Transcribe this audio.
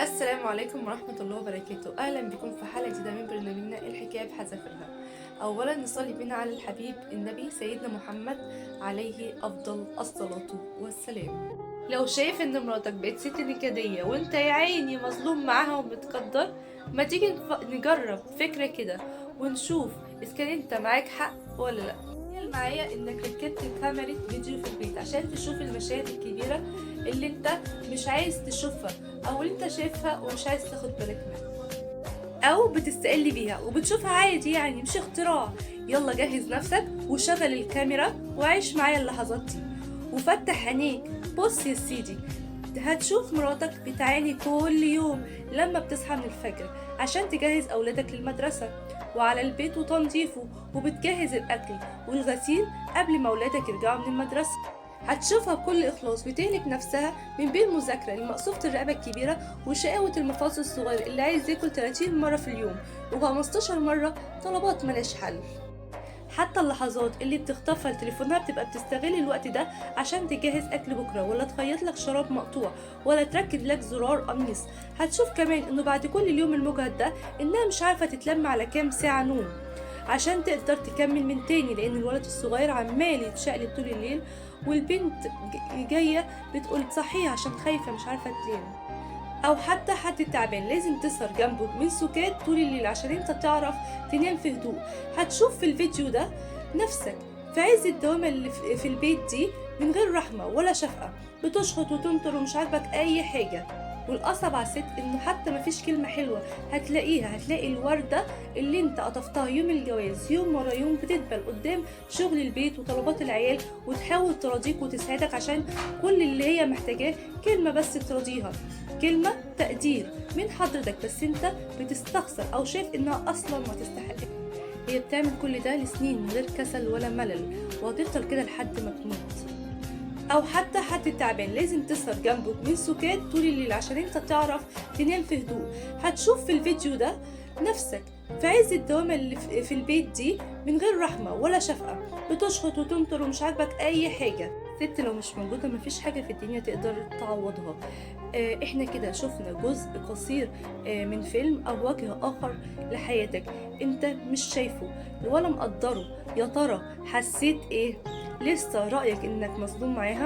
السلام عليكم ورحمة الله وبركاته. أهلا بكم في حلقة جديدة من برنامجنا الحكاية بحذافيرها. أولا نصلي بنا على الحبيب النبي سيدنا محمد عليه أفضل الصلاة والسلام. لو شايف إن مراتك بقت ست نكدية وإنت يا عيني مظلوم معاها ومتقدر، ما تيجي نجرب فكرة كده ونشوف إذا كان إنت معاك حق ولا لأ. تخيل معايا إنك ركبت كاميرا فيديو في البيت عشان تشوف المشاهد الكبيرة اللي إنت مش عايز تشوفها او انت شايفها ومش عايز تاخد بالك منها، او بتستقل بيها وبتشوفها عادي يعني مش اختراع. يلا جهز نفسك وشغل الكاميرا وعيش معايا اللحظات دي وفتح عينيك. بص يا سيدي، هتشوف مراتك بتعاني كل يوم لما بتصحى من الفجر عشان تجهز اولادك للمدرسة وعلى البيت وتنظيفه، وبتجهز الاكل والغسيل قبل ما اولادك يرجعوا من المدرسة. هتشوفها بكل إخلاص بتهلك نفسها من بين مذاكرة لمقصوفة الرقبة الكبيرة وشقاوة المفاصل الصغير اللي عايز ياكل 30 مرة في اليوم و15 مرة طلبات ملاش حل. حتى اللحظات اللي بتخطفها لتليفونها بتبقى بتستغل الوقت ده عشان تجهز أكل بكرة، ولا تخيط لك شراب مقطوع، ولا تركب لك زرار قميص. هتشوف كمان إنه بعد كل اليوم المجهد ده إنها مش عارفة تتلم على كام ساعة نوم عشان تقدر تكمل من تاني، لان الولد الصغير عمال يتشقلب طول الليل والبنت جايه بتقول تصحيه عشان خايفه مش عارفه تنام. او حتى حد تعبان لازم تسهر جنبه من سكات طول الليل عشان انت تعرف تنام في هدوء. هتشوف في الفيديو ده نفسك في عز الدوامة اللي في البيت دي من غير رحمة ولا شفقة، بتشخط وتنطر ومش عاجبك اي حاجة. والاصعب على الست انه حتى مفيش كلمة حلوة هتلاقي الوردة اللي انت قطفتها يوم الجواز يوم ورا يوم بتدبل قدام شغل البيت وطلبات العيال، وتحاول تراضيك وتسعدك عشان كل اللي هي محتاجاه كلمة بس تراضيها، كلمة تقدير من حضرتك، بس انت بتستخسر او شايف انها اصلا ما تستحق. هي بتعمل كل ده لسنين من غير كسل ولا ملل، وهتفضل كده لحد ما تموت. او حتى حد تعبان لازم تسهر جنبه من سكات طول الليل عشان انت تعرف تنام في هدوء. هتشوف في الفيديو ده نفسك في عز الدوامة اللي في البيت دي من غير رحمة ولا شفقة، بتشخط وتنطر ومش عاجبك اي حاجة. ست لو مش موجودة مفيش حاجة في الدنيا تقدر تعوضها. احنا كده شفنا جزء قصير من فيلم او وجه اخر لحياتك انت مش شايفه ولا مقدره. يا ترى حسيت ايه؟ لسه رأيك انك مظلوم معاها؟